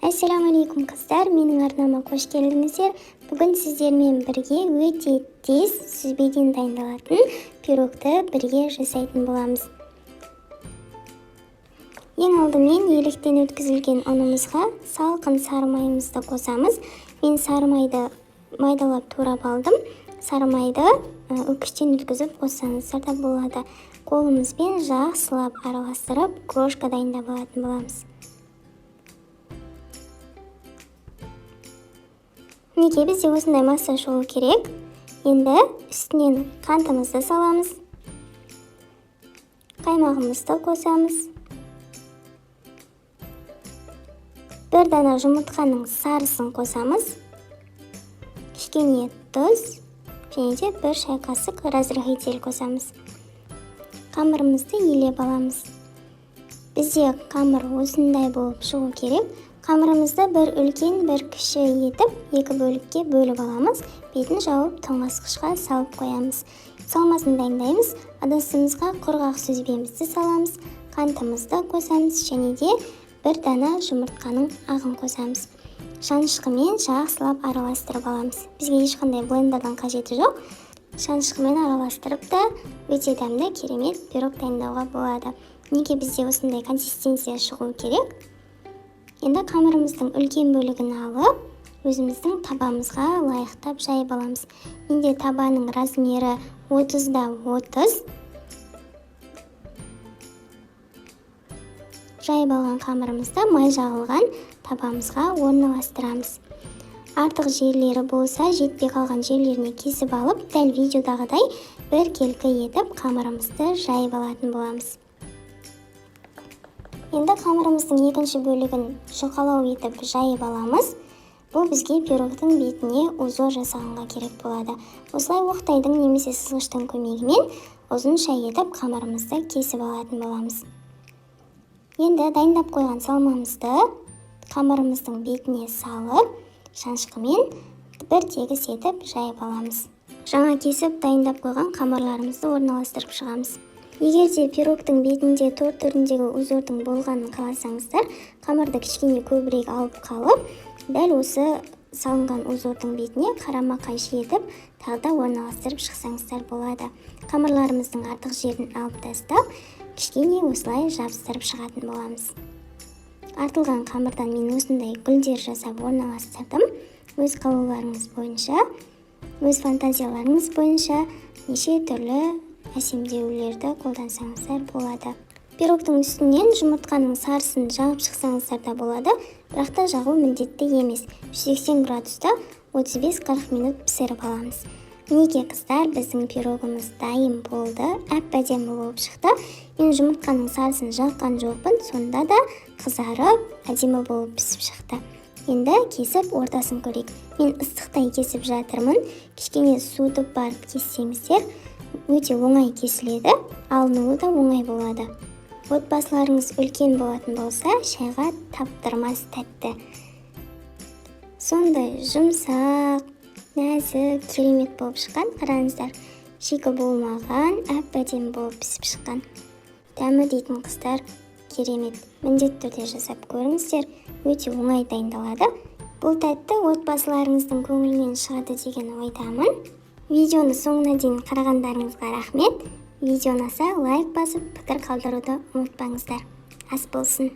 Ассаламу алейкум қыздар, менің арнама қош келдіңіздер. Бүгін сіздермен бірге өте тез сүзбеден дайындалатын пирогты бірге жасайтын боламыз. Ең алдымен електен өткізілген ұнымызға салқын сары майымызды қосамыз. Мен сары майды майдалап турап алдым. Сары майды үкіштен өткізіп қоссаңыздар да болады. Қолымызбен жақсылап араластырып, крошка дайындап алатын боламыз. Неге бізде осындай масса шығу керек? Енді үстінен қантымызды саламыз. Қаймағымызды қосамыз. Бір дана жұмыртқаның сарысын қосамыз. Кішкене тұз және де бір шай қасық разрыхитель қосамыз. Қамырымызды елеп аламыз. Бізде қамыр осындай болып шығу керек. Қамырымызды бір үлкен, бір кіші етіп, екі бөлікке бөліп аламыз. Бетін жауып, тоңазытқышқа салып қоямыз. Салмасын дайындаймыз. Ыдысымызға құрғақ сүзбемізді саламыз. Қантымызды қосамыз және де бір дана жұмыртқаның ағын қосамыз. Шанышқымен жақсылап араластырып аламыз. Бізге ешқандай блендердің қажеті жоқ. Шанышқымен араластырып та өте дәмді, керемет пирог дайындауға болады. Неге бізде осындай консистенция шығу керек? Енді қамырымыздың үлкен бөлігін алып, өзіміздің табамызға лайықтап жайып аламыз. Менде табаның размері 30-да 30. Жайып алған қамырымызды май жағылған табамызға орналастырамыз. Артық жерлері болса, жетпей қалған жерлеріне кесіп алып, дәл видеодағыдай бір келкі етіп қамырымызды жайып алатын боламыз. Енді қамырымыздың екінші бөлігін жұқалау етіп жайып аламыз. Бұл бізге пирогтың бетіне узор жасағанға керек болады. Осылай оқтайдың немесе сызғыштың көмегімен ұзынша етіп қамырымызды кесіп алатын боламыз. Енді дайындап қойған салмамызды қамырымыздың бетіне салып, шанышқымен бір тегіс етіп жайып аламыз. Жаңа кесіп дайындап қойған қамырларымызды орналастырып шығамыз. Егер де пирогтың бетінде торт түріндегі узордың болғанын қаласаңыздар, қамырды кішкене көбірек алып қалып, дәл осы салынған узордың бетіне қарама-қайшы етіп, тағы да орналастырып шықсаңыздар болады. Қамырларымыздың артық жерін алып тастап, кішкене осылай жабыстырып шығатын боламыз. Артылған қамырдан мен осындай гүлдер жасап орналастырдым. Өз қалауларыңыз бойынша, өз фантазияларыңыз бойынша неше түрлі әсемдеулерді қолдансаңыздар болады. Пирогтың үстінен жұмыртқаның сарысын жағып шықсаңыздар да болады, бірақ та жағу міндетті емес. 180 градуста 35-40 минут пісіріп аламыз. Неге қыздар, біздің пирогымыз дайын болды, әп-әдемі болып шықты. Мен жұмыртқаның сарысын жаққан жоқпын, сонда да қызарып, әдемі болып пісіп шықты. Енді кесіп ортасын көрейік. Мен ыстықтай кесіп жатырмын. Кішкене суытып барып кессеңіздер, өте оңай кесіледі, алынуы да оңай болады. Отбасыларыңыз үлкен болатын болса, шайға таптырмас тәтті. Сондай жұмсақ, нәзік, керемет болып шыққан. Қараңыздар, шикі болмаған, әп-әдемі болып пісіп шыққан. Дәмі дейтін қыздар керемет. Міндетті түрде жасап көріңіздер, өте оңай дайындалады. Бұл тәтті отбасыларыңыздың көңілінен шығады деген ойдамын. Видеоны соңына дейін қарағандарыңызға рахмет. Видео ұнаса лайк басып, пікір қалдыруды ұмытпаңыздар. Ас болсын.